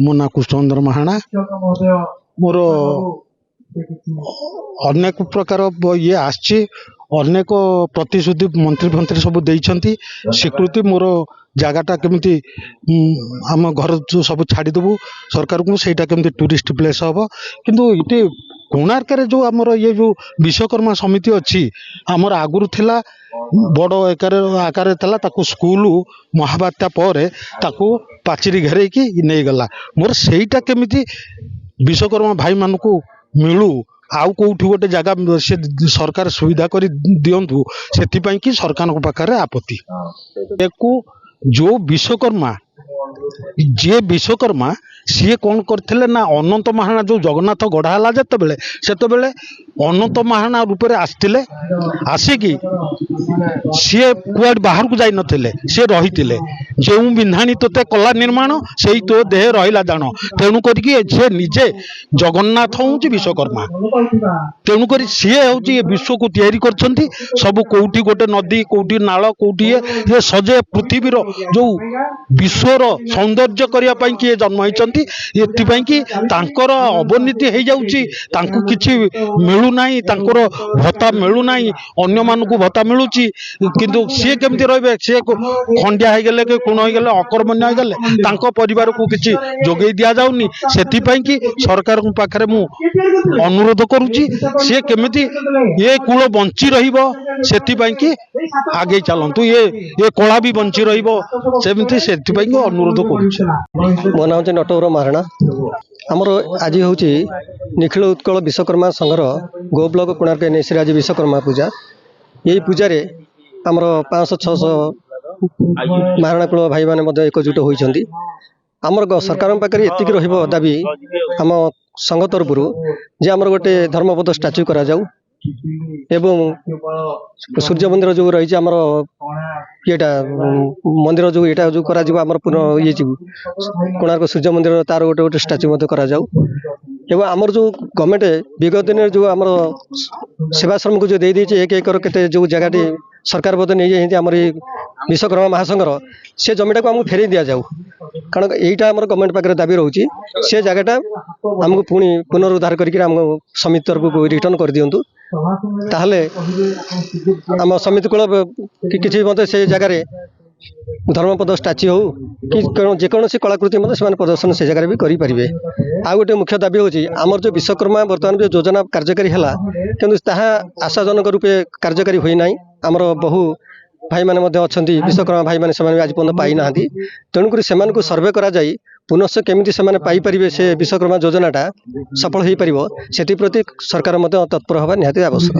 मो ना कृष्णचंद्र महाणा मोर अनेक प्रकार ये आसची अनेक प्रतिश्रुति मंत्री मंत्री सब देइछंती स्वीकृति मोर जगटा केमिति आम घर जो सब छाड़ीदेबू सरकार को सहीटा केमिति टूरिस्ट प्लेस हम किंतु ये कोणार्क जो आमर ये जो विश्वकर्मा समिति अच्छी आमर आगुरी थिला बड़ आकार था ताकू स्कूल महाबात्या पर ताकू पाचेरी घेरे की नहीं गला मोर सहीटा केमिति विश्वकर्मा भाई मान को मिलू आउ कौटी गोटे जगह से सरकार सुविधा कर दिंतु से कि सरकार पाखे आपत्ति जो विश्वकर्मा जे विश्वकर्मा सी कौन करते ना अनंत महाणा जो जगन्नाथ गढ़ाला जिते बेले अनंत महाणा रूप में आसते आसिकी सी कुआड बाहर को जाई नथिले सी रही जो बिन्धाणी तोते कला निर्माण से तो देह रहा जान तेणुक से निजे जगन्नाथ हूँ विश्वकर्मा तेणुक सी हूँ विश्व को तैयारी कर सब कौटी गोटे नदी कौटी नाल कौटी ये सजे पृथ्वीर जो विश्वर सौंदर्य करने किए जन्म होती कि अवनीति हो जाऊँगी किसी मिलूना भत्ता मिलूना अन्य मानक भत्ता मिलूँ किंतु सी केमती रे सी खंडिया हो गले कि कोण हो गले अकर्मण्य हो गले परिवार को किसी जोगे दि जाऊनी से सरकार पाखे मु अनुरोध करुच्ची सी केमिति ये कूल बंची रही आगे चलतु ये कला भी बंची रही से अनुरोध कर मो ना नटवर महारणा आमर आज हूँ निखिल उत्कल विश्वकर्मा संघर गो ब्लॉक कोणार्क एनएसी आज विश्वकर्मा पूजा यही पूजा रे आमर 500-600 महारणा कूल भाई मैंने एकजुट होती आमर सरकार पाखे एतिक दाबी आम संघ तरफ जे आमर गोटे धर्मपद स्टाच्यू करा जाऊ एवं सूर्य मंदिर जो रही आमर येटा मंदिर जो यहाँ जो कर पुनः ये कोणार्क सूर्य मंदिर तार गोटे गोटे स्टाच्यू करा जाऊ एवं आमर जो गवर्नमेंट विगत दिन जो आमर सेवाश्रम को जो दे देती एक एकर के जो जगह सरकार बोध नहीं जाती आमर विश्वकर्मा महासंघर से जमीटा को आमको फेर दि जाऊ कारण यहीटा आम गवर्नमेंट पाखे दाबी रोचे से जगहटा आमको पुणी पुनरुद्धार करके समिति तरफ को रिटर्न कर दिंतु ताहले आम समिति कूल कि मत से जगार धर्मपद स्टाच्यू हो कि जेकोसी कलाकृति मत से प्रदर्शन से जगह भी करेंगे आ गोटे मुख्य दाबी हूँ आमर जो विश्वकर्मा बर्तमान जो योजना कार्यकारी है कि आशाजनक रूपे कार्यकारी होना आमर बहु भाई मैंने विश्वकर्मा भाई मैंने आज पर्यटन पाई ना तेणुक से सर्वे करा जाई पुनश्च केमी से पाइपर से विश्वकर्मा योजनाटा सफल हो पार से प्रति सरकार तत्पर हवा निहाती आवश्यक।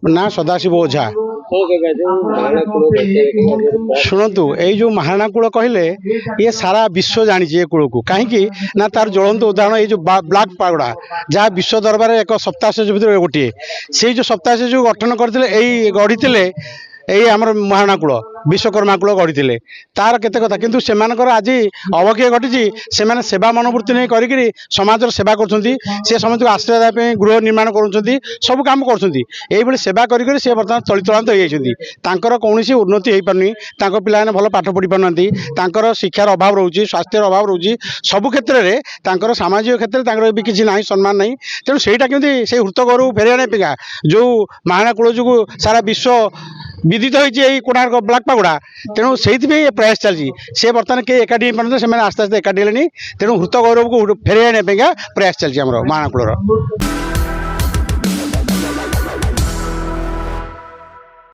ना सदाशिव ओझा शुणु यो महारणा कूल कहले ये सारा विश्व जानी ये कूल को कहीं ना तार ज्वलंत उदाहरण ये जो ब्लैक पागोड़ा जहाँ विश्व दरबार एक सप्ताह भर गोटे से जो सप्ताह जो गठन करते गढ़ी यही आमर महारणा कूल विश्वकर्मा कूल गढ़ी तार केते कथा किंतु सेमानकर आज अवक्षय घटी से सेवा मनोवृत्ति नहीं करी समाज सेवा कर समस्त आश्रय देवाई गृह निर्माण कर सब कम कर सेवा करी से बर्तमान चलितलांत होती कौन उन्नति हो पारनी पाने भल पाठ पढ़ी पार शिक्षार अभाव रोचे स्वास्थ्य अभाव रोचे सब क्षेत्र में सामाजिक क्षेत्र में भी किसी ना सम्मान नहीं तेणु सहीटा केमती से हृतगर फेर पेगा जो महारणा कूल जो सारा विश्व विदित होती कोणार्क ब्लैक पागोड़ा तेणु से प्रयास चलती से बर्तमान कई एकाठी पारते से आस्ते आस्ते एकाठी हेले तेणु हृत गौरव को फेर आने प्रयास चलती महारणा कूलर।